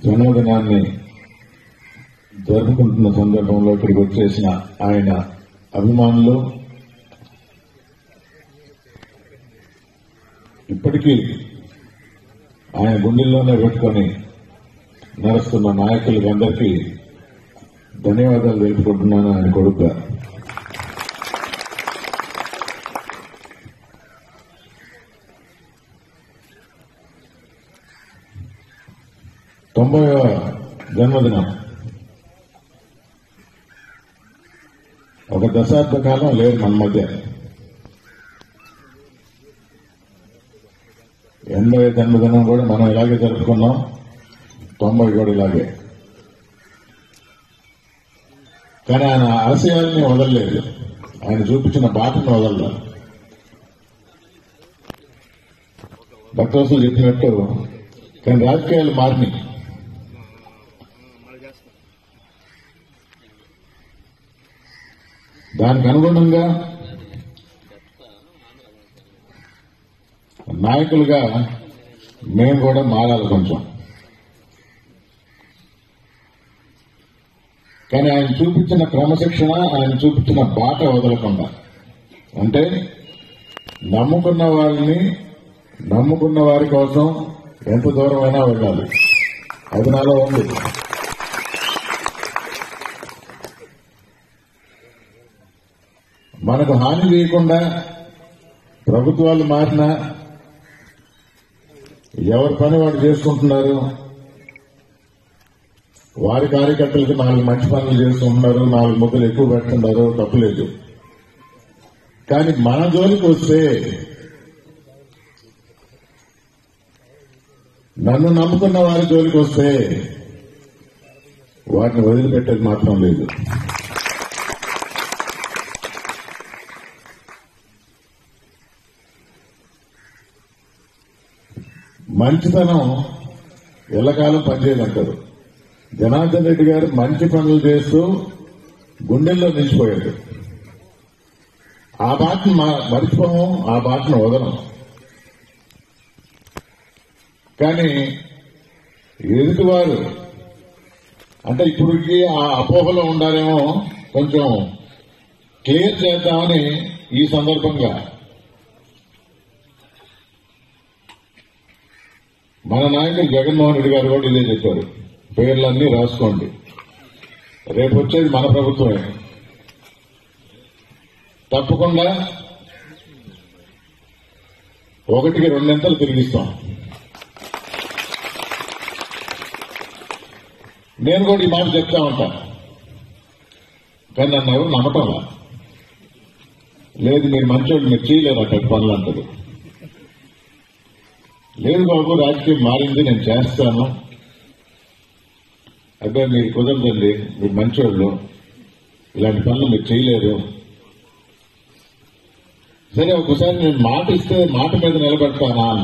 జన్మదినాన్ని జరుపుకుంటున్న సందర్భంలో ఇక్కడికి వచ్చేసిన ఆయన అభిమానులు ఇప్పటికీ ఆయన గుండెల్లోనే పెట్టుకొని నడుస్తున్న నాయకులకి అందరికీ ధన్యవాదాలు తెలుపుకుంటున్నాను ఆయన కొడుకుగా. తొంభైవ జన్మదినం ఒక దశాబ్ద కాలం లేదు మన మధ్య. 80వ జన్మదినం కూడా మనం ఇలాగే జరుపుకున్నాం, 90 కూడా ఇలాగే. కానీ ఆయన ఆశయాల్ని వదలలేదు, ఆయన చూపించిన బాటను వదలలేదు. భక్తవసులు చెప్పినట్టు కానీ రాజకీయాలు మారినాయి. దానికి అనుగుణంగా నాయకులుగా మేము కూడా మారాలి కొంచెం. కానీ ఆయన చూపించిన క్రమశిక్షణ, ఆయన చూపించిన బాట వదలకుండా, అంటే నమ్ముకున్న వాళ్ళని నమ్ముకున్న వారి కోసం ఎంత దూరమైనా వెళ్ళాలి, అది నాలో ఉంది. మనకు హాని చేయకుండా ప్రభుత్వాలు మారినా ఎవరి పని వాడు చేసుకుంటున్నారు, వారి కార్యకర్తలకు 4 మంచి పనులు చేస్తుంటున్నారు, 4 ముద్దలు ఎక్కువ పెడుతున్నారు, తప్పులేదు. కానీ మన జోలికి వస్తే, నన్ను నమ్ముకున్న వారి జోలికి వస్తే వాటిని వదిలిపెట్టేది మాత్రం లేదు. మంచితనం ఎల్లకాలం పనిచేయదంటారు. జనార్దన్ రెడ్డి గారు మంచి పనులు చేస్తూ గుండెల్లో నిలిచిపోయాడు. ఆ బాటను మర్చిపోము, ఆ బాటను వదలం. కానీ ఎదుటివారు అంటే ఇప్పటికీ ఆ అపోహలో ఉండాలేమో, కొంచెం క్లియర్ చేద్దామని ఈ సందర్భంగా మన నాయకులు జగన్మోహన్ రెడ్డి గారు కూడా ఇదే చెప్పారు, పేర్లన్నీ రాసుకోండి, రేపు వచ్చేది మన ప్రభుత్వమే, తప్పకుండా 1కి 2 తిరిగిస్తాం. నేను కూడా ఈ మాట చెప్తా ఉంటాను, కానీ నన్ను ఎవరు నమ్మటంలా. లేదు మీరు మంచోళ్ళు, మీరు చేయలేరు అక్కడ పనులు అంటారు. లేదు బాబు, రాజకీయం మారింది, నేను చేస్తాను. అదే మీరు కుదరదండి, మీరు మంచోళ్ళు, ఇలాంటి పనులు మీరు చేయలేరు. సరే ఒకసారి నేను మాట ఇస్తే మాట మీద నిలబెడతానా అన్న.